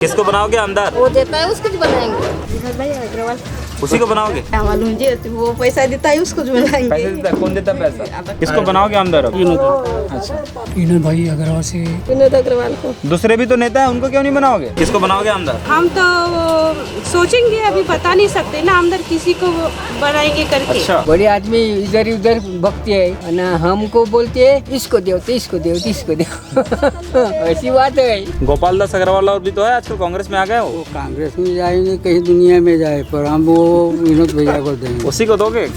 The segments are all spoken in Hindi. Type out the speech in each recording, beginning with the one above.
किसको बनाओगे आमदार? वो देता है उसको बनाएंगे। विनोद भाई अग्रवाल उसी को बनाओगे? क्या मालूम जी, वो पैसा देता है उसको बनाएंगे। पैसे देता है? कौन देता है पैसा? किसको बनाओगे आमदार? अच्छा, विनोद भाई अग्रवाल से। विनोद अग्रवाल को। दूसरे भी तो नेता है, उनको क्यों नहीं बनाओगे? किसको बनाओगे आमदार? हम तो सोचेंगे, अभी बता नहीं सकते ना आमदार किसी को बनाएंगे करके। अच्छा, बड़े आदमी इधर उधर भगते है ना, हमको बोलते है इसको दो तो इसको दो तो इसको दो ऐसी बात है। गोपाल दास अग्रवाल और भी तो है, आजकल कांग्रेस में आ गए हो। वो कांग्रेस में जाएंगे, कहीं दुनिया में जाए, पर हम वो विनोद भैया को देंगे। उसी को दोगे?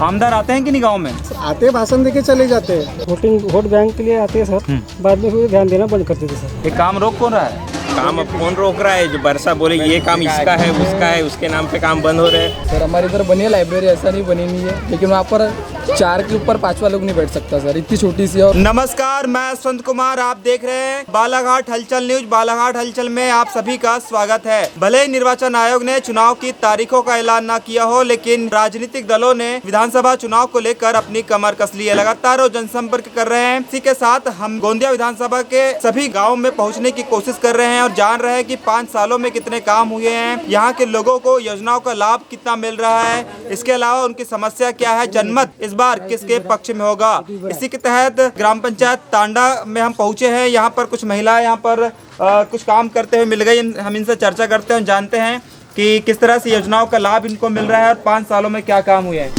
आमदार आते हैं कि नहीं गाँव में? आते भाषण देके चले जाते हैं। वोट बैंक के लिए आते हैं सर, बाद में फिर ध्यान देना बंद कर देते सर। ये काम रोक कौन रहा है? काम अब कौन रोक रहा है? जो बरसा बोले ये काम इसका है उसका है, उसके नाम पे काम बंद हो रहे हैं। सर हमारे इधर बनी है लाइब्रेरी, ऐसा नहीं बनी नहीं है, लेकिन वहाँ पर 4 के ऊपर 5वां लोग नहीं बैठ सकता सर, इतनी छोटी सी। और नमस्कार, मैं यशवंत कुमार, आप देख रहे हैं बालाघाट हलचल न्यूज। बालाघाट हलचल में आप सभी का स्वागत है। भले ही निर्वाचन आयोग ने चुनाव की तारीखों का ऐलान न किया हो, लेकिन राजनीतिक दलों ने विधानसभा चुनाव को लेकर अपनी कमर कस ली है। लगातार वो जनसंपर्क कर रहे हैं। इसी के साथ हम गोंदिया विधानसभा के सभी गाँव में पहुँचने की कोशिश कर रहे हैं और जान रहे हैं कि 5 सालों में कितने काम हुए हैं, यहाँ के लोगों को योजनाओं का लाभ कितना मिल रहा है, इसके अलावा उनकी समस्या क्या है, जनमत इस बार किसके पक्ष में होगा। इसी के तहत ग्राम पंचायत तांडा में हम पहुंचे हैं। यहाँ पर कुछ महिलाएं यहाँ पर कुछ काम करते हुए मिल गई। हम इनसे चर्चा करते हैं, जानते हैं कि किस तरह से योजनाओं का लाभ इनको मिल रहा है और 5 सालों में क्या काम हुए हैं।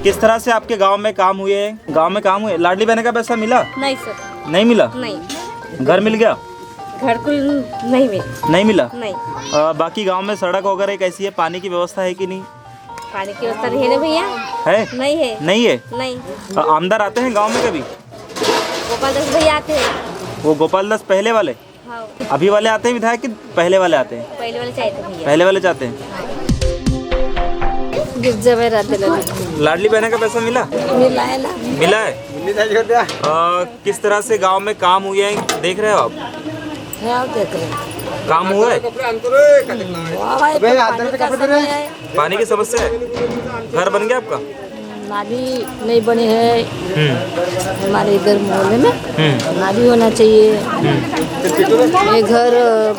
किस तरह से आपके गाँव में काम हुए हैं? गाँव में काम हुए? लाडली बहन का पैसा मिला? नहीं सर, नहीं मिला? नहीं। घर मिल गया? घर को नहीं मिला? नहीं। बाकी गांव में सड़क वगैरह कैसी है? पानी की व्यवस्था है कि नहीं? पानी की व्यवस्था नहीं है ना भैया? है? नहीं है। नहीं है? नहीं। आमदार आते हैं गांव में कभी? गोपाल दास भैया आते हैं। वो गोपाल दास पहले वाले? हाँ, अभी वाले आते हैं विधायक कि पहले वाले आते हैं? पहले वाले चाहिए थे भैया। पहले वाले चाहते हैं। गिरजा भाई रात लाडली बहन का पैसा मिला? मिला है ना। मिला है? किस तरह से गांव में काम हुए हैं देख रहे हो आप? देख रहे हैं। काम हुआ है? है। पानी की समस्या है? घर बन गया आपका? नाली नहीं बनी है हमारे इधर मोहल्ले में, नाली होना चाहिए। ये घर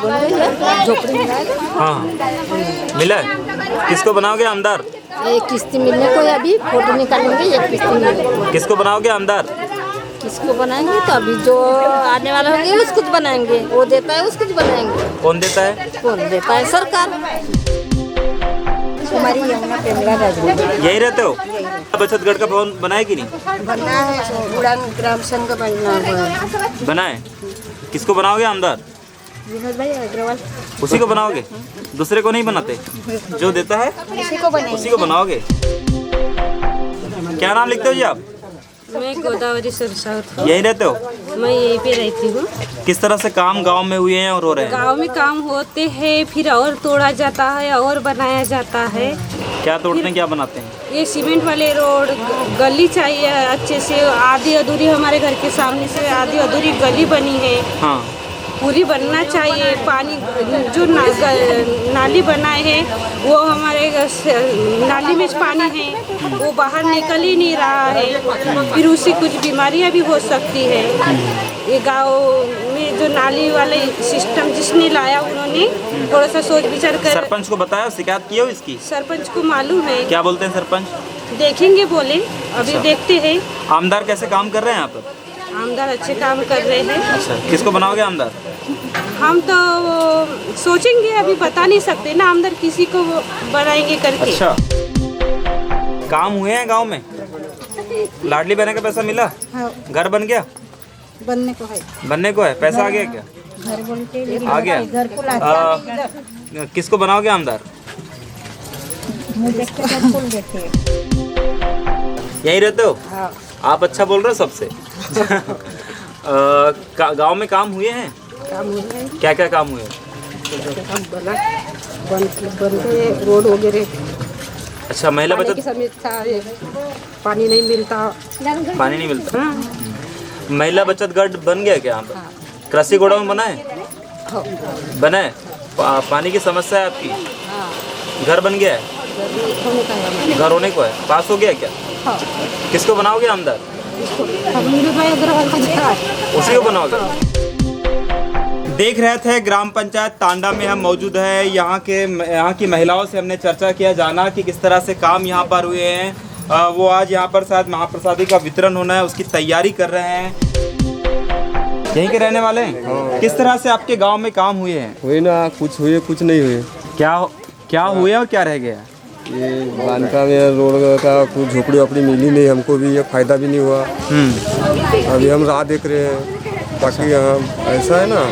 बने हैं, झोपड़ी मिला है। हाँ, मिला है। किसको बनाओगे आमदार? एक किस्ती मिलने को है, अभी फोटो निकालेंगे, एक किस्ती मिलेगी। किसको बनाओगे आमदार? किसको बनाएंगे तो अभी जो आने वाले होंगे उसको तो बनाएंगे। वो देता है उसको तो बनाएंगे। कौन देता है? कौन देता है? सरकार। हमारी यमुना पेमला राजनीति यही रहते हो? बचत गढ़ का भवन बनाए कि नहीं? बनना है, उड़ान ग्राम संघ का बनना है। बनाए? किसको बनाओगे आमदार? विनोद भाई अग्रवाल उसी को बनाओगे? दूसरे को नहीं बनाते? जो देता है उसी को बनाओगे? क्या नाम लिखते हो जी आप? मैं गोदावरी सरसावत। यही रहते हो? मैं यहीं पे रहती हूँ। किस तरह से काम गांव में हुए हैं और हो रहे हैं? गांव में काम होते हैं, फिर और तोड़ा जाता है और बनाया जाता है। क्या तोड़ते हैं, क्या बनाते हैं? ये सीमेंट वाले रोड, गली चाहिए अच्छे से। आधी अधूरी हमारे घर के सामने से आधी अधूरी गली बनी है, हाँ, पूरी बनना चाहिए। पानी जो नाली बनाए हैं वो हमारे नाली में पानी है, वो बाहर निकल ही नहीं रहा है, फिर उससे कुछ बीमारियां भी हो सकती है। ये गांव में जो नाली वाले सिस्टम जिसने लाया उन्होंने थोड़ा सा सोच विचार कर। सरपंच को बताया, शिकायत की हो इसकी? सरपंच को मालूम है। क्या बोलते हैं सरपंच? देखेंगे बोले, अभी देखते हैं। आमदार कैसे काम कर रहे हैं यहाँ पर? आमदार अच्छे काम कर रहे हैं। अच्छा, किसको बनाओगे आमदार? हम तो सोचेंगे, अभी बता नहीं सकते ना आमदार किसी को बनाएंगे करके। अच्छा, काम हुए हैं गांव में? लाडली बहन का पैसा मिला? घर बन गया? बनने को है। बनने को है? पैसा आ गया क्या? घर बनते आ गया? घर को किसको बनाओगे आमदार? यही रहते हो? आप अच्छा बोल रहे हो सबसे। गांव में काम हुए हैं? क्या क्या काम हुए? रोड वगैरह। अच्छा, महिला बचत? पानी नहीं मिलता। पानी नहीं मिलता? महिला बचत गढ़ बन गया क्या यहाँ पर? कृषि गोडाउन बना है? बना है? पानी की समस्या है आपकी? घर बन गया है? घर होने को है? पास हो गया क्या? किसको बनाओगे आमदार? उसी को बनाओगे? देख रहे थे ग्राम पंचायत तांडा में हम मौजूद है। यहाँ की महिलाओं से हमने चर्चा किया, जाना कि किस तरह से काम यहाँ पर हुए हैं। वो आज यहाँ पर शायद महाप्रसादी का वितरण होना है, उसकी तैयारी कर रहे हैं। यहीं के रहने वाले हैं? किस तरह से आपके गांव में काम हुए हैं? हुए ना, कुछ हुए कुछ नहीं हुए। क्या हुए और क्या रह गया? ये बांधका में रोड का कुछ झोपड़ी वोपड़ी मिली नहीं, हमको भी ये फायदा भी नहीं हुआ। अभी हम राह देख रहे हैं, बाकी हम ऐसा है ना,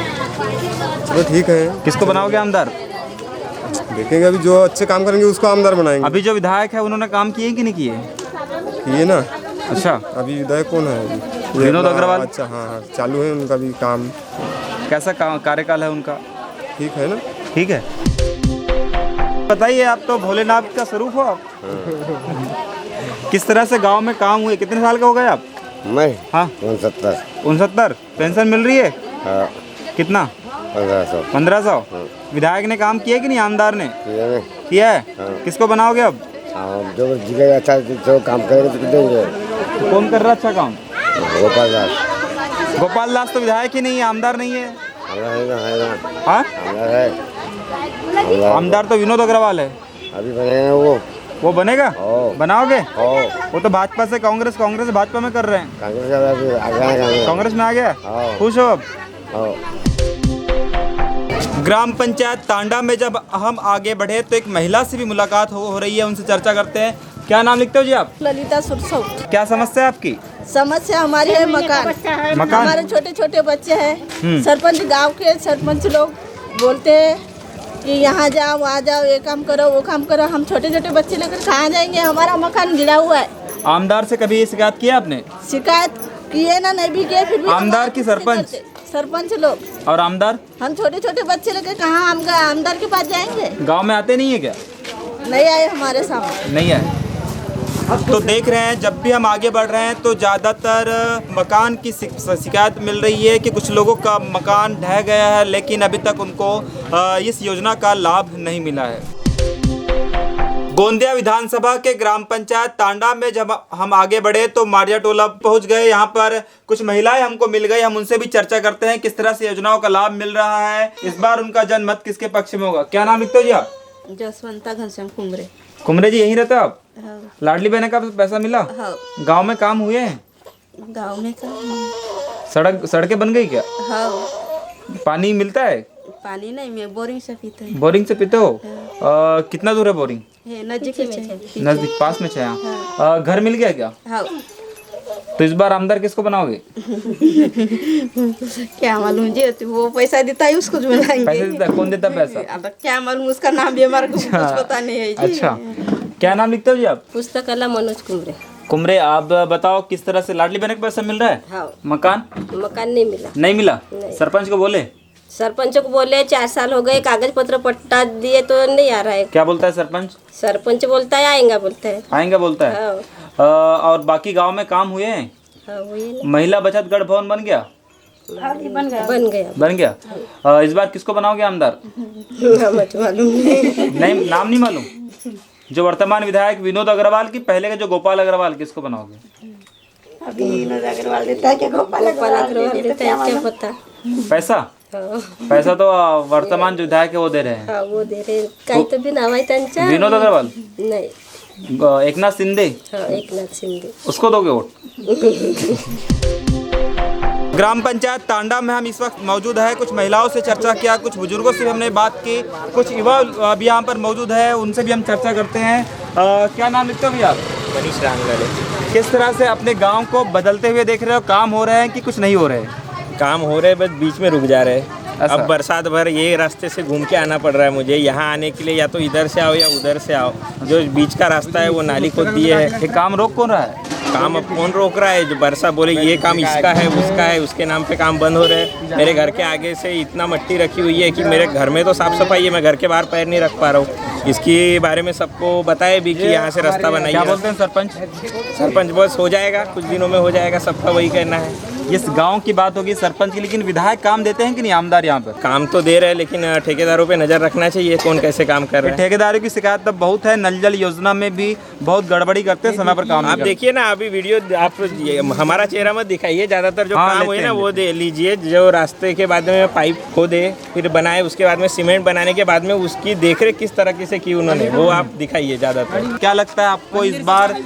चलो ठीक है। किसको बनाओगे आमदार? देखेंगे, अभी जो अच्छे काम करेंगे उसको आमदार बनाएंगे। अभी जो विधायक है उन्होंने काम किए कि नहीं किए? किए ना। अच्छा, अभी विधायक कौन है? विनोद अग्रवाल। अच्छा, हाँ, चालू है उनका भी काम। कैसा कार्यकाल है उनका? ठीक है ना। ठीक है। बताइए, आप तो भोलेनाथ का स्वरूप हो आप। किस तरह से गांव में काम हुए? कितने साल का हो गए आप? मैं हाँ, 69। पेंशन मिल रही है? हाँ। कितना? 1500। 1500। विधायक ने काम किया कि नहीं? आमदार ने किया है। किसको बनाओगे अब? जो जिगेगा अच्छा, जो काम करेगा तो देंगे। तो कौन कर रहा अच्छा काम? गोपाल दास। गोपाल दास तो विधायक ही नहीं है, आमदार नहीं है। हाँ, आमदार तो विनोद अग्रवाल है। अभी बनेगा वो बनेगा? बनाओगे? ओ। वो तो भाजपा से कांग्रेस से भाजपा में कर रहे हैं। कांग्रेस में आ गया? खुश हो अब? ग्राम पंचायत तांडा में जब हम आगे बढ़े तो एक महिला से भी मुलाकात हो रही है, उनसे चर्चा करते हैं। क्या नाम लिखते हो जी आप? ललिता सुरसौ। क्या समस्या है आपकी? समस्या हमारी है मकान। हमारे छोटे छोटे बच्चे हैं। सरपंच, गांव के सरपंच लोग बोलते हैं कि यहाँ जाओ वहाँ जाओ, ये काम करो वो काम करो। हम छोटे छोटे बच्चे लेकर कहाँ जाएंगे? हमारा मकान गिरा हुआ है। आमदार से कभी शिकायत किया आपने? शिकायत किए ना, नहीं भी किए, फिर भी आमदार की सरपंच लोग और आमदार? हम छोटे छोटे बच्चे लेकर कहाँ हम आमदार के पास जाएंगे? गांव में आते नहीं है क्या? नहीं आए हमारे सामने, नहीं आए। तो देख रहे हैं, जब भी हम आगे बढ़ रहे हैं तो ज़्यादातर मकान की शिकायत मिल रही है कि कुछ लोगों का मकान ढह गया है, लेकिन अभी तक उनको इस योजना का लाभ नहीं मिला है। गोंदिया विधानसभा के ग्राम पंचायत तांडा में जब हम आगे बढ़े तो मारिया टोला पहुंच गए। यहाँ पर कुछ महिलाएं हमको मिल गई, हम उनसे भी चर्चा करते हैं किस तरह से योजनाओं का लाभ मिल रहा है। इस बार उनका जनमत किसके पक्ष में होगा? क्या नाम लिखते हो जी आप? जसवंता घनश्याम कुमरे। कुमरे जी, यहीं रहते हो आप? हाँ। लाडली बहन का पैसा मिला? हाँ। गांव में काम हुए हैं? गांव में सड़कें बन गई क्या? हाँ। पानी मिलता है? पानी नहीं, मैं बोरिंग से पीते हैं। बोरिंग से पीते हो? कितना दूर है बोरिंग? नजदीक नजदीक, पास में है। घर मिल गया क्या? हाँ। तो इस बार आमदार किसको बनाओगे? क्या मालूम जी, वो पैसा देता है उसको जो मिलाएंगे। पैसा देता है? कौन देता पैसा? क्या मालूम, उसका नाम भी हमारे को कुछ पता नहीं है जी। अच्छा, क्या नाम लिखते हो जी आप? पुस्तकालय मनोज कुमरे। कुमरे, आप बताओ किस तरह से लाडली बहन का पैसा मिल रहा है? हाँ। मकान नहीं मिला। नहीं मिला? नहीं। सरपंच को बोले? सरपंच को बोले 4 साल हो गए, कागज पत्र पट्टा दिए तो नहीं आ रहा है। क्या बोलता है सरपंच? सरपंच बोलता है आएगा, बोलता है आएंगा बोलता है। हाँ। और बाकी गांव में काम हुए हैं? हाँ, वही महिला बचत गढ़ भवन बन गया? बन गया। इस बार किसको बनाओगे आमदार? मालूम नहीं, नाम नहीं मालूम। जो वर्तमान विधायक विनोद अग्रवाल की, पहले के जो गोपाल अग्रवाल, किसको बनाओगे? अभी विनोद अग्रवाल देता है क्या? गोपाल अग्रवाल देता है क्या पता? पैसा? पैसा तो वर्तमान जो विधायक है वो दे रहे हैं। हाँ, वो दे रहे। काही तो भी नाव आहे त्यांचा। विनोद अग्रवाल नहीं, एकनाथ शिंदे। हाँ, एकनाथ शिंदे। उसको दोगे वोट? ग्राम पंचायत तांडा में हम इस वक्त मौजूद है। कुछ महिलाओं से चर्चा किया, कुछ बुजुर्गों से भी हमने बात की, कुछ युवा भी यहाँ पर मौजूद है, उनसे भी हम चर्चा करते हैं। क्या नाम लिखते हो भैया आप? मनीष रांगल। किस तरह से अपने गांव को बदलते हुए देख रहे हो? काम हो रहे हैं कि कुछ नहीं हो रहे? काम हो रहे, बस बीच में रुक जा रहे। अब बरसात भर ये रास्ते से घूम के आना पड़ रहा है मुझे। यहाँ आने के लिए या तो इधर से आओ या उधर से आओ। जो बीच का रास्ता है वो नाली खोद दिए है। ये काम रोक कौन रहा है? काम अब कौन रोक रहा है? जो बरसा बोले ये काम इसका है उसका है, उसके नाम पे काम बंद हो रहे हैं। मेरे घर के आगे से इतना मिट्टी रखी हुई है कि मेरे घर में तो साफ सफाई है, मैं घर के बाहर पैर नहीं रख पा रहा हूँ। इसके बारे में सबको बताए भी कि यहाँ से रास्ता बनाइए। क्या बोलते हैं सरपंच? सरपंच बस हो जाएगा, कुछ दिनों में हो जाएगा, सबका वही कहना है। इस गांव की बात होगी सरपंच की, लेकिन विधायक काम देते हैं कि नहीं आमदार यहाँ पर? काम तो दे रहे हैं, लेकिन ठेकेदारों पे नज़र रखना चाहिए कौन कैसे काम कर रहे हैं। ठेकेदारों की शिकायत तब बहुत है, नल जल योजना में भी बहुत गड़बड़ी करते हैं, समय पर काम नहीं आप करते। देखिए ना, अभी वीडियो आप हमारा चेहरा मत दिखाइए, ज़्यादातर जो हाँ, काम लेते हुए हैं, ना वो दे लीजिए। जो रास्ते के बाद में पाइप खोदे फिर बनाए, उसके बाद में सीमेंट बनाने के बाद में उसकी देखरेख किस तरह से की उन्होंने, वो आप दिखाइए ज़्यादातर। क्या लगता है आपको इस बार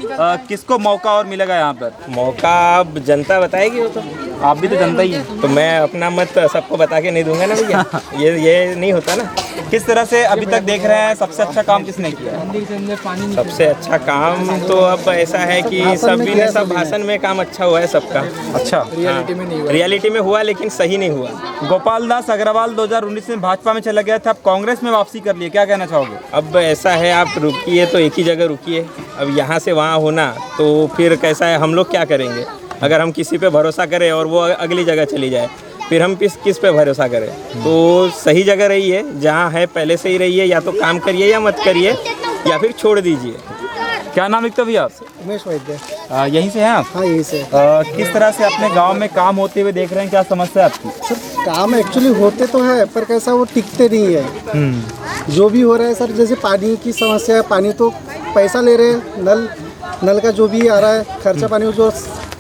किसको मौका और मिलेगा यहाँ पर? मौका अब जनता बताएगी, वो तो आप भी तो जनता ही है। तो मैं अपना मत सबको बता के नहीं दूंगा ना भैया, ये नहीं होता ना। किस तरह से अभी तक देख रहे हैं सबसे अच्छा काम किसने किया? सबसे अच्छा काम तो अब ऐसा है कि सभी ने सब भाषण में काम अच्छा हुआ है सबका। अच्छा, रियलिटी में हुआ लेकिन सही नहीं हुआ। गोपाल दास अग्रवाल 2019 में भाजपा में चला गया था, अब कांग्रेस में वापसी कर लिए, क्या कहना चाहोगे? अब ऐसा है, आप रुकिए तो एक ही जगह रुकिए। अब यहाँ से वहाँ होना तो फिर कैसा है, हम लोग क्या करेंगे? अगर हम किसी पे भरोसा करें और वो अगली जगह चली जाए, फिर हम किस पे भरोसा करें? तो सही जगह रहिए, जहाँ है पहले से ही रहिए, या तो काम करिए या मत करिए, या फिर छोड़ दीजिए। क्या नाम लिखते हो भैया आप? उमेश वैद्य। यहीं से हैं आप? हाँ, यही से। किस तरह से अपने गांव में काम होते हुए देख रहे हैं, क्या समस्या है आपकी? सर, काम एक्चुअली होते तो है, पर कैसा वो टिकते नहीं है। जो भी हो रहा है सर, जैसे पानी की समस्या है, पानी तो पैसा ले रहे हैं, नल का जो भी आ रहा है खर्चा पानी, जो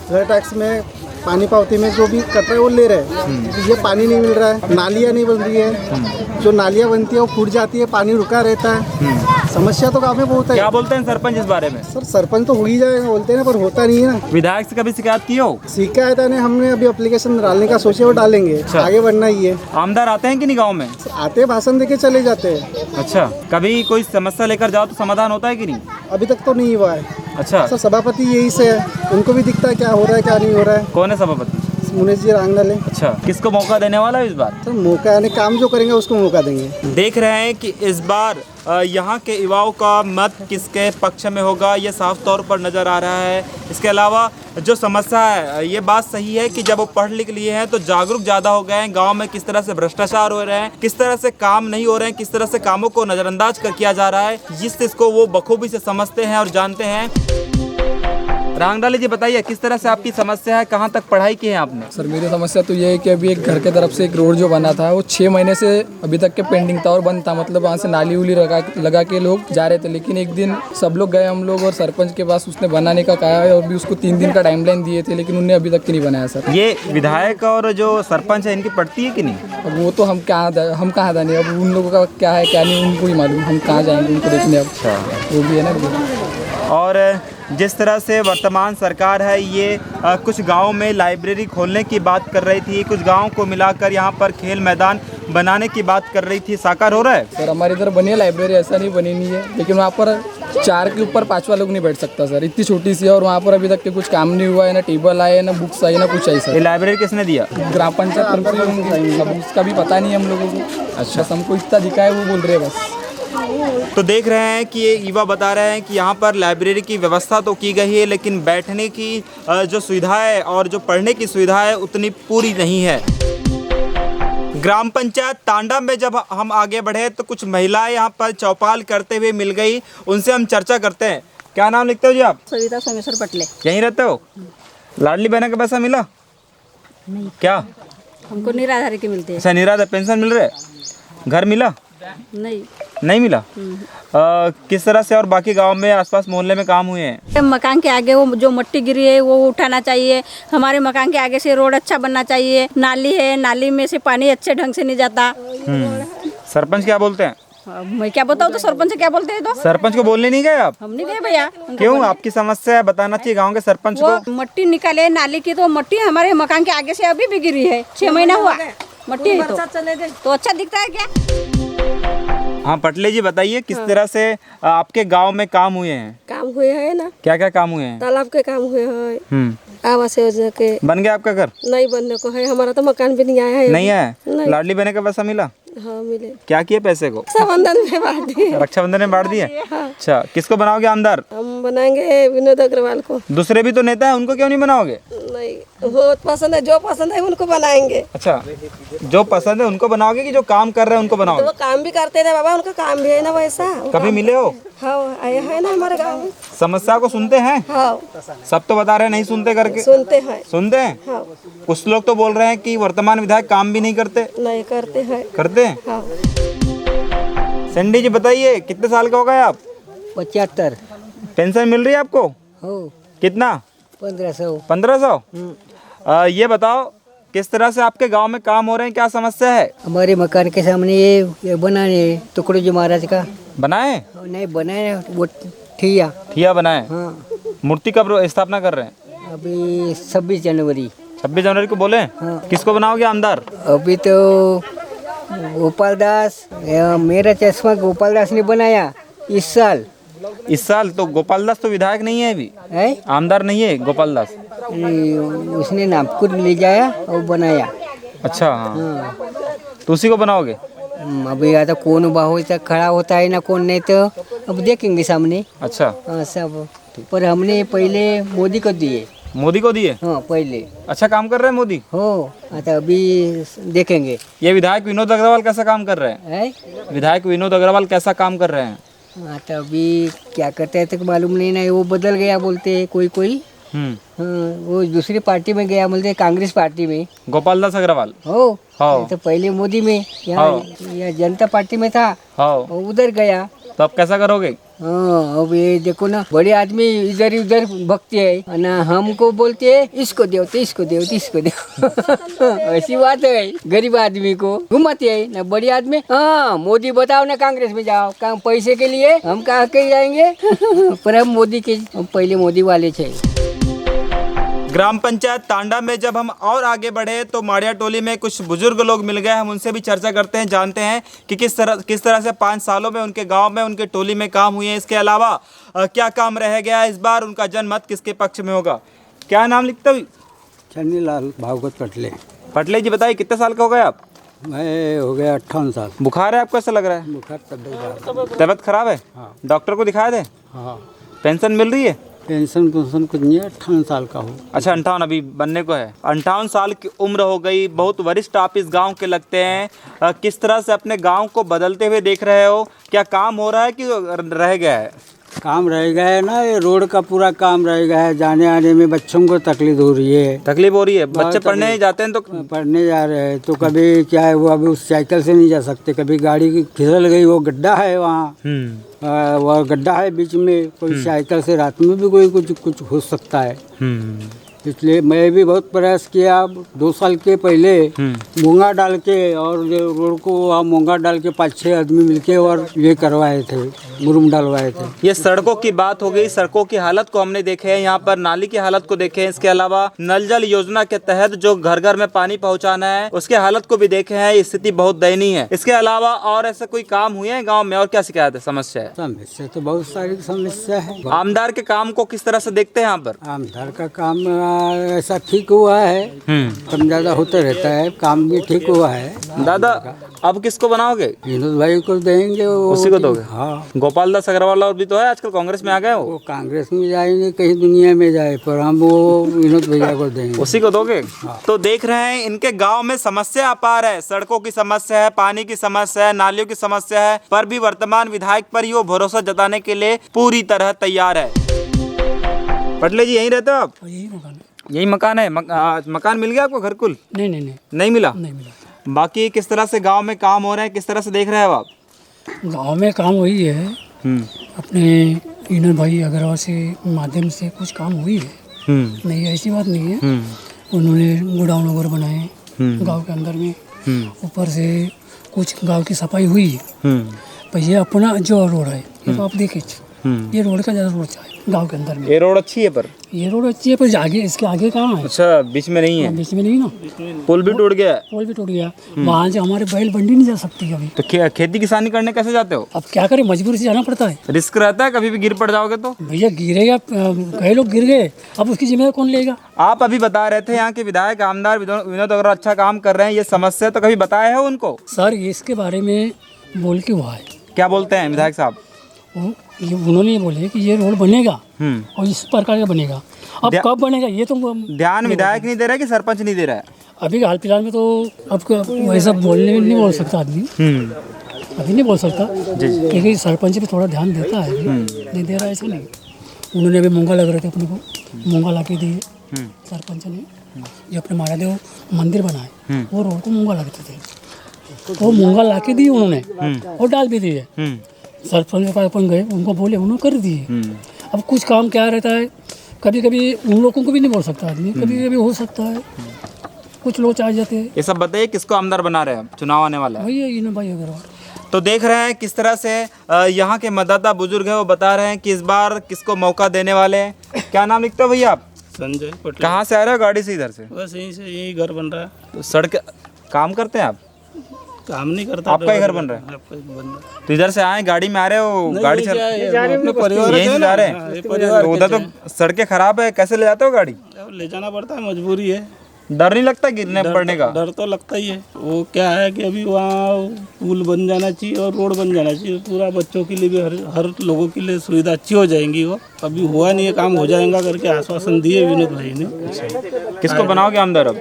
घर टैक्स में पानी पावती में जो भी कट रहा है वो ले रहे हैं। ये पानी नहीं मिल रहा है, नालियाँ नहीं बन रही है, जो नालियाँ बनती है वो फूट जाती है, पानी रुका रहता है। समस्या तो काफी बहुत है। क्या बोलते हैं सरपंच इस बारे में? सर, सरपंच तो हो ही जाएगा बोलते हैं ना, पर होता नहीं है ना। विधायक से कभी शिकायत की हो? शिकायत है, हमने अभी एप्लीकेशन डालने का सोचे, वो डालेंगे, आगे बढ़ना ही है। आमदार आते हैं कि नहीं गाँव में? आते हैं, भाषण देके चले जाते हैं। अच्छा, कभी कोई समस्या लेकर जाओ तो समाधान होता है कि नहीं? अभी तक तो नहीं हुआ है। अच्छा, सर, सभापति यही से है, उनको भी दिखता है क्या हो रहा है क्या नहीं हो रहा है। कौन है सभापति? मुनीष जी रांगनल है। अच्छा, किसको मौका देने वाला है इस बार? सर, मौका यानी काम जो करेंगे उसको मौका देंगे। देख रहे हैं कि इस बार यहाँ के युवाओं का मत किसके पक्ष में होगा, ये साफ तौर पर नज़र आ रहा है। इसके अलावा जो समस्या है, ये बात सही है कि जब वो पढ़ लिख लिए हैं तो जागरूक ज़्यादा हो गए हैं। गांव में किस तरह से भ्रष्टाचार हो रहे हैं, किस तरह से काम नहीं हो रहे हैं, किस तरह से कामों को नज़रअंदाज कर किया जा रहा है, जिस चीज़ को वो बखूबी से समझते हैं और जानते हैं। रांगडाले जी बताइए, किस तरह से आपकी समस्या है, कहाँ तक पढ़ाई की है आपने? सर, मेरी समस्या तो ये है कि अभी एक घर के तरफ से एक रोड जो बना था वो 6 महीने से अभी तक के पेंडिंग था और बंद था। मतलब वहाँ से नाली उली लगा के लोग जा रहे थे, लेकिन एक दिन सब लोग गए हम लोग और सरपंच के पास, उसने बनाने का कहा है और भी उसको 3 दिन का टाइमलाइन दिए थे, लेकिन उन्हें अभी तक की नहीं बनाया सर। ये विधायक और जो सरपंच है, इनकी पड़ती है कि नहीं? अब वो तो हम कहाँ जाने, अब उन लोगों का क्या है क्या नहीं उनको ही मालूम, हम कहाँ जाएंगे उनको देखने। अब वो भी है ना। और जिस तरह से वर्तमान सरकार है, ये कुछ गाँव में लाइब्रेरी खोलने की बात कर रही थी, कुछ गाँव को मिलाकर यहाँ पर खेल मैदान बनाने की बात कर रही थी, साकार हो रहा है? सर, हमारे इधर बनी है लाइब्रेरी, ऐसा नहीं बनी नहीं है, लेकिन वहाँ पर 4 के ऊपर 5वां लोग नहीं बैठ सकता सर, इतनी छोटी सी है। और वहाँ पर अभी तक के कुछ काम नहीं हुआ है, ना टेबल आए, ना बुक्स आई, ना कुछ आई सर। ये लाइब्रेरी किसने दिया? ग्राम पंचायत तरफ से होंगे, सब उसका भी पता नहीं है हम लोगों को। अच्छा, हमको इतना दिखा है वो बोल रहे हैं बस। तो देख रहे हैं कि ये युवा बता रहे हैं कि यहाँ पर लाइब्रेरी की व्यवस्था तो की गई है, लेकिन बैठने की जो सुविधा है और जो पढ़ने की सुविधा है उतनी पूरी नहीं है। ग्राम पंचायत तांडा में जब हम आगे बढ़े तो कुछ महिलाएं यहाँ पर चौपाल करते हुए मिल गई, उनसे हम चर्चा करते हैं। क्या नाम लिखते हो जी आप? सविता सोमेश्वर पटले। यहीं रहते हो? लाडली बहना का पैसा मिला? नहीं। क्या? हमको निराधारी के मिलते हैं। अच्छा, निराधार पेंशन मिल रहे? घर मिला? नहीं मिला। किस तरह से और बाकी गांव में आसपास मोहल्ले में काम हुए हैं? मकान के आगे वो जो मिट्टी गिरी है वो उठाना चाहिए, हमारे मकान के आगे से रोड अच्छा बनना चाहिए, नाली है, नाली में से पानी अच्छे ढंग से नहीं जाता। सरपंच क्या बोलते हैं? मैं क्या बताऊँ, तो सरपंच क्या बोलते हैं? तो सरपंच को बोलने नहीं गए आप? हम नहीं गए भैया। क्यों? आपकी समस्या है, बताना चाहिए गांव के सरपंच को। मिट्टी निकाले नाली की, तो मिट्टी हमारे मकान के आगे से अभी भी गिरी है, 6 महीना हुआ मिट्टी है, तो अच्छा दिखता है क्या? हाँ, पटले जी बताइए, किस तरह से आपके गांव में काम हुए हैं? काम हुए है ना, क्या क्या काम हुए हैं? तालाब के काम हुए हैं, आवास योजना के। बन गया आपका घर? नहीं बनने को है, हमारा तो मकान भी नहीं आया है। नहीं है? लाडली बहना का पैसा मिला? हाँ मिले। क्या किए पैसे को? रक्षाबंधन में बांट दिए। रक्षाबंधन में बांट दिए। अच्छा, किसको बनाओगे आमदार? हम बनाएंगे विनोद अग्रवाल को। दूसरे भी तो नेता है, उनको क्यों नहीं बनाओगे? नहीं, वो पसंद है, जो पसंद है उनको बनाएंगे। अच्छा, जो पसंद है उनको बनाओगे कि जो काम कर रहे हैं उनको तो बनाओगे? वो काम भी करते थे बाबा, उनका काम भी है ना वैसा। कभी मिले हो? हाँ आए है ना हमारे गाँव में। समस्या को सुनते हैं? हाँ सब तो बता रहे हैं नहीं सुनते करके। सुनते हैं। सुनते हैं? हाँ कुछ लोग तो बोल रहे हैं कि वर्तमान विधायक काम भी नहीं करते। नहीं करते हैं। करते हैं? हाँ। सैंडी जी बताइए, कितने साल के हो गए आप? 75 पेंशन मिल रही है आपको? हो। कितना? 1500। 1500? ये बताओ किस तरह से आपके गांव में काम हो रहे हैं, क्या समस्या है? हमारे मकान के सामने ये बनाने टुकड़ो जी महाराज का बनाए? नहीं बनाए, वो ठिया ठिया बनाए? हाँ। मूर्ति कब स्थापना कर रहे हैं? अभी 26 जनवरी। 26 जनवरी को बोले? हाँ। किसको बनाओगे आमदार? अभी तो गोपाल दास, मेरा चश्मा गोपाल दास ने बनाया इस साल। इस साल तो गोपाल दास तो विधायक नहीं है अभी, है आमदार नहीं है गोपाल दास। उसने नागपुर ले जाया और बनाया। अच्छा हाँ। हाँ। तो उसी को बनाओगे? अभी आता कौन बाहु तक खड़ा होता है ना कौन, नहीं तो अब देखेंगे सामने। अच्छा हाँ सब, पर हमने पहले मोदी को दिए। मोदी को दिए? हाँ पहले। अच्छा काम कर रहे हैं मोदी? हो आता अभी देखेंगे। ये विधायक विनोद अग्रवाल कैसा काम कर रहे हैं? है विधायक विनोद अग्रवाल कैसा काम कर रहे हैं? हाँ तो अभी क्या करते हैं तक मालूम नहीं ना, वो बदल गया बोलते हैं कोई। हाँ, वो दूसरी पार्टी में गया बोलते, कांग्रेस पार्टी में। गोपाल दास अग्रवाल? हो। हाँ। तो पहले मोदी में, यहाँ जनता पार्टी में था, हाँ। उधर गया। तो अब कैसा करोगे? हाँ अब ये देखो ना, बड़े आदमी इधर उधर भगते है ना, हमको बोलते है इसको दो तो इसको दो तो इसको दो। ऐसी बात है, गरीब आदमी को घुमाते है ना बड़े आदमी। हाँ मोदी बताओ ना कांग्रेस में जाओ, काम पैसे के लिए हम कहाँ के जाएंगे। पर हम मोदी के, हम पहले मोदी वाले थे। ग्राम पंचायत तांडा में जब हम और आगे बढ़े तो माड़िया टोली में कुछ बुजुर्ग लोग मिल गए। हम उनसे भी चर्चा करते हैं, जानते हैं कि किस तरह से 5 सालों में उनके गांव में, उनके टोली में काम हुए हैं। इसके अलावा क्या काम रह गया है इस बार, उनका जनमत किसके पक्ष में होगा। क्या नाम लिखते हुए? चन्नीलाल भागवत पटले। पटले जी बताइए, कितने साल के हो गए आप? मैं हो गया 58 साल। बुखार है आपको, ऐसा लग रहा है? बुखार तबीयत खराब है? हाँ। डॉक्टर को दिखाए थे? हाँ। पेंशन मिल रही है? पेंशन कुछ नहीं है, 58 साल का हो। अच्छा 58 अभी बनने को है। 58 साल की उम्र हो गई, बहुत वरिष्ठ आप इस गांव के लगते हैं। किस तरह से अपने गांव को बदलते हुए देख रहे हो? क्या काम हो रहा है कि रह गया है? काम रह गया है ना, ये रोड का पूरा काम रह गया है, जाने आने में बच्चों को तकलीफ हो रही है। तकलीफ हो रही है? बच्चे पढ़ने जाते हैं तो पढ़ने जा रहे हैं तो कभी क्या है, वो अभी उस साइकिल से नहीं जा सकते, कभी गाड़ी फिसल गई, वो गड्ढा है वहाँ, वो गड्ढा है बीच में, कोई साइकिल से रात में भी कोई कुछ हो सकता है। इसलिए मैं भी बहुत प्रयास किया। 2 साल के पहले मूंगा डाल के और रोड को वहाँ मूंगा डाल के 5-6 आदमी मिलके और ये करवाए थे, मुरुम डलवाए थे। ये सड़कों की बात हो गई, सड़कों की हालत को हमने देखे है, यहाँ पर नाली की हालत को देखे हैं। इसके अलावा नल जल योजना के तहत जो घर घर में पानी पहुँचाना है उसके हालत को भी देखे हैं। स्थिति बहुत दयनीय है। इसके अलावा और ऐसे कोई काम हुए हैं गाँव में और क्या शिकायत है, समस्या है? समस्या तो बहुत सारी समस्या है। आमदार के काम को किस तरह से देखते हैं यहाँ पर? आमदार का काम ऐसा ठीक हुआ है, कम ज्यादा होते रहता है, काम भी ठीक हुआ है। दादा अब किसको बनाओगे? विनोद भाई को देंगे। उसी को दोगे? हाँ। गोपाल दास अग्रवाल और भी तो है, आजकल कांग्रेस में आ गए वो कांग्रेस में जाएंगे, कहीं दुनिया में जाए, पर हम वो विनोद भैया को देंगे। उसी को दोगे? तो देख रहे हैं इनके गांव में समस्या अपार है। सड़कों की समस्या है, पानी की समस्या है, नालियों की समस्या है, पर भी वर्तमान विधायक पर ही वो भरोसा जताने के लिए पूरी तरह तैयार है। पटले जी यहीं रहते हो आप? यही मकान है? मकान मिल गया आपको घर कुल? नहीं मिला। बाकी किस तरह से गांव में काम हो रहे हैं, किस तरह से देख रहे हो आप? गांव में काम हुई है, अपने विनोद भाई अग्रवाल से माध्यम से कुछ काम हुई है। नहीं ऐसी बात नहीं है। उन्होंने गोडाउन वगैरह बनाए गांव के अंदर में, ऊपर से कुछ गांव की सफाई हुई है। पर ये अपना जो रोड है ये तो आप देखे ये रोड का ज़्यादा रोड चाहिए गांव के अंदर में। ये रोड अच्छी है पर ये रोड अच्छी है पर आगे इसके आगे कहाँ है? अच्छा, बीच में नहीं है? बीच में नहीं ना, पुल भी टूट गया है। पुल भी टूट गया, वहाँ से हमारे बैल बंडी नहीं जा सकती अभी। तो खेती किसानी करने कैसे जाते हो? अब क्या करें, मजबूरी से जाना पड़ता है। रिस्क रहता है, कभी भी गिर पड़ जाओगे तो? भैया गिरेगा, कई लोग गिर गए, अब उसकी जिम्मेदारी कौन लेगा? आप अभी बता रहे थे यहाँ के विधायक आमदार विनोद अग्रवाल अच्छा काम कर रहे हैं, ये समस्या तो कभी बताया है उनको? सर इसके बारे में बोल के हुआ है। क्या बोलते हैं विधायक साहब? उन्होंने ये बोले कि ये रोड बनेगा और इस प्रकार का बनेगा। अब कब बनेगा ये तो ध्यान विधायक नहीं दे रहा है कि सरपंच नहीं दे रहा है? अभी हाल फिलहाल में तो अब वैसा बोलने नहीं बोल सकता आदमी, अभी नहीं बोल सकता, क्योंकि सरपंच भी थोड़ा ध्यान देता है, नहीं दे रहा है ऐसा नहीं। उन्होंने अभी मूंगा लग रहे थे अपने को, मूंगा ला के दिए सरपंच ने। जो अपने महादेव मंदिर बनाए वो रोड को मूंगा लगते थे, वो मूंगा ला के दिए उन्होंने और डाल भी दिए। सरपंच के पास अपन गए, उनको बोले, उन्होंने कर दिए। अब कुछ काम क्या रहता है, कभी कभी उन लोगों को भी नहीं बोल सकता आदमी, कभी कभी हो सकता है कुछ लोग चाह जाते हैं। ये सब बताइए किसको आमदार बना रहे हैं, चुनाव आने वाला है? भैया विनोद भाई अग्रवाल। तो देख रहे हैं किस तरह से यहाँ के मतदाता बुजुर्ग हैं, वो बता रहे हैं कि इस बार किसको मौका देने वाले हैं। क्या नाम लिखते हो भैया आप? संजय पटेल। कहाँ से आ रहे हो गाड़ी से? इधर से? बस यहीं से, यही घर बन रहा है। तो सड़क काम करते हैं आप? काम नहीं करता, आपका ही घर बन रहा है? तो इधर से आए, गाड़ी में आ रहे हो? गाड़ी से अपने परिवार यहीं से जा रहे हैं? तो उधर तो सड़कें खराब है, कैसे ले जाते हो गाड़ी? ले जाना पड़ता है, मजबूरी है। डर नहीं लगता गिरने पड़ने का? डर तो लगता ही है। वो क्या है कि अभी वहाँ पुल बन जाना चाहिए और रोड बन जाना चाहिए, पूरा बच्चों के लिए भी, हर लोगों के लिए सुविधा अच्छी हो जाएंगी। वो अभी हुआ नहीं है, काम हो जाएगा करके आश्वासन दिए विनोद भाई ने। किसको बनाओगे आमदार अब?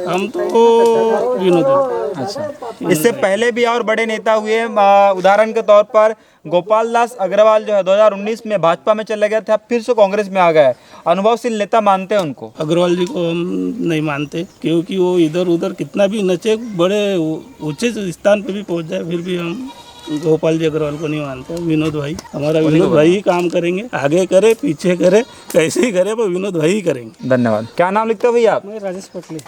हम तो विनोद। अच्छा, इससे पहले भी और बड़े नेता हुए, उदाहरण के तौर पर गोपाल दास अग्रवाल जो है 2019 में भाजपा में चले गए थे, अब फिर से कांग्रेस में आ गए। अनुभवशील नेता मानते हैं उनको? अग्रवाल जी को हम नहीं मानते, क्योंकि वो इधर उधर कितना भी नचे, बड़े ऊंचे स्थान पे भी पहुंच जाए, फिर भी हम गोपाल जी अग्रवाल को नहीं मानते। विनोद भाई, हमारा विनोद भाई ही काम करेंगे, आगे करे पीछे करे कैसे ही करे, वो विनोद भाई ही करेंगे। धन्यवाद। क्या नाम लिखते हो भैया आप? मैं राजेश पटले।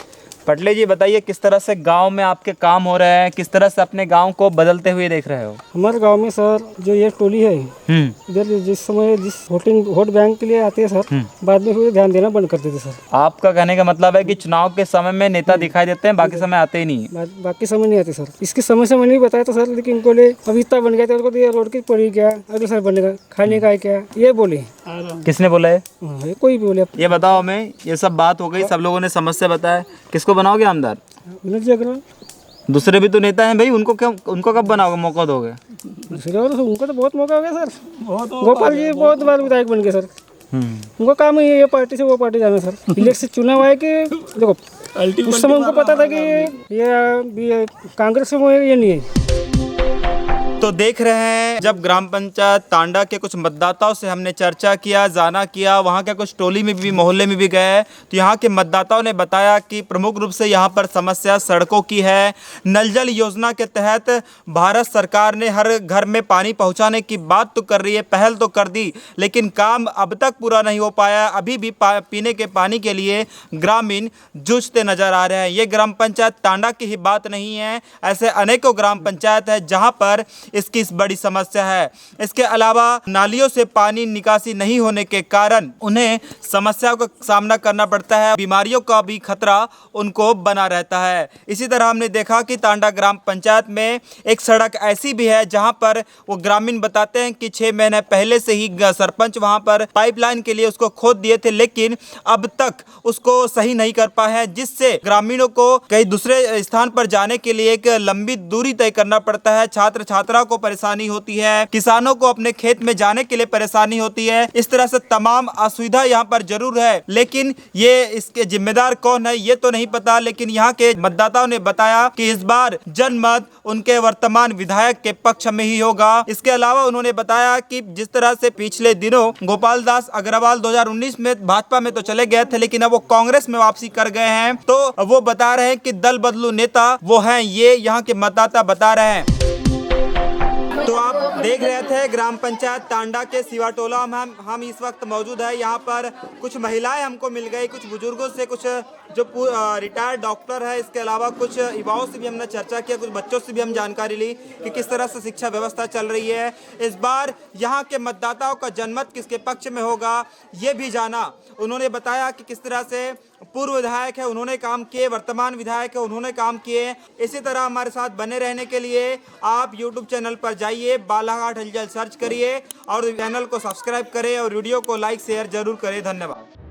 पटले जी बताइए, किस तरह से गांव में आपके काम हो रहे हैं, किस तरह से अपने गांव को बदलते हुए देख रहे हो? हमारे गांव में सर जो ये टोली है, इधर जिस समय जिस वोट बैंक के लिए आते हैं सर, बाद में फिर ध्यान देना बंद कर देते सर। आपका कहने का मतलब है कि चुनाव के समय में नेता दिखाई देते हैं, बाकी समय आते ही नहीं है? बाकी समय नहीं आते सर। इसकी समस्या मैंने भी बताया था सर, लेकिन उनको ले अब इतना बन गया था, उनको ये रोड की पड़ी क्या, अगले साल बनेगा, खाने का है क्या, ये बोले। किसने बोला है? कोई भी बोले। ये बताओ हमें, ये सब बात हो गई, सब लोगों ने समस्या बताया, किसको बनाओगे आमदार? विनोद जी अग्रवाल। दूसरे भी तो नेता हैं भाई, उनको क्यों, उनको कब बनाओगे, मौका दोगे? दूसरे और उनको तो बहुत मौका हो गया सर। गोपाल जी बहुत बार विधायक बन गए सर। उनको काम ही ये पार्टी से वो पार्टी जाना सर। इलेक्शन चुनाव आए कि देखो, उस समय उनको पता था कि ये कांग्रेस में ये नहीं है। तो देख रहे हैं, जब ग्राम पंचायत तांडा के कुछ मतदाताओं से हमने चर्चा किया, जाना किया, वहाँ के कुछ टोली में भी, मोहल्ले में भी गए, तो यहाँ के मतदाताओं ने बताया कि प्रमुख रूप से यहाँ पर समस्या सड़कों की है। नल जल योजना के तहत भारत सरकार ने हर घर में पानी पहुँचाने की बात तो कर रही है, पहल तो कर दी, लेकिन काम अब तक पूरा नहीं हो पाया। अभी भी पीने के पानी के लिए ग्रामीण जूझते नजर आ रहे हैं। ये ग्राम पंचायत तांडा की ही बात नहीं है, ऐसे अनेकों ग्राम पंचायत है जहाँ पर इसकी इस बड़ी समस्या है। इसके अलावा नालियों से पानी निकासी नहीं होने के कारण उन्हें समस्याओं का सामना करना पड़ता है, बीमारियों का भी खतरा उनको बना रहता है। इसी तरह हमने देखा कि तांडा ग्राम पंचायत में एक सड़क ऐसी भी है जहां पर वो ग्रामीण बताते हैं कि 6 महीने पहले से ही सरपंच वहां पर पाइपलाइन के लिए उसको खोद दिए थे, लेकिन अब तक उसको सही नहीं कर पाए हैं, जिससे ग्रामीणों को कहीं दूसरे स्थान पर जाने के लिए एक लंबी दूरी तय करना पड़ता है। छात्र छात्राओं को परेशानी होती है, किसानों को अपने खेत में जाने के लिए परेशानी होती है। इस तरह से तमाम असुविधा यहाँ पर जरूर है, लेकिन ये इसके जिम्मेदार कौन है ये तो नहीं पता। लेकिन यहाँ के मतदाताओं ने बताया कि इस बार जनमत उनके वर्तमान विधायक के पक्ष में ही होगा। इसके अलावा उन्होंने बताया कि जिस तरह से पिछले दिनों गोपाल दास अग्रवाल 2019 में भाजपा में तो चले गए थे, लेकिन अब वो कांग्रेस में वापसी कर गए हैं, तो वो बता रहे हैं कि दल बदलू नेता वो हैं, ये यहाँ के मतदाता बता रहे हैं। तो आप देख रहे थे ग्राम पंचायत तांडा के सिवाटोला में हम इस वक्त मौजूद है। यहाँ पर कुछ महिलाएं हमको मिल गई, कुछ बुजुर्गों से, कुछ जो रिटायर्ड डॉक्टर है, इसके अलावा कुछ युवाओं से भी हमने चर्चा किया, कुछ बच्चों से भी हम जानकारी ली कि किस तरह से शिक्षा व्यवस्था चल रही है। इस बार यहाँ के मतदाताओं का जनमत किसके पक्ष में होगा ये भी जाना। उन्होंने बताया कि किस तरह से पूर्व विधायक है उन्होंने काम किए, वर्तमान विधायक है उन्होंने काम किए। इसी तरह हमारे साथ बने रहने के लिए आप YouTube चैनल पर जाइए, बालाघाट हलचल सर्च करिए और चैनल को सब्सक्राइब करें और वीडियो को लाइक शेयर जरूर करें। धन्यवाद।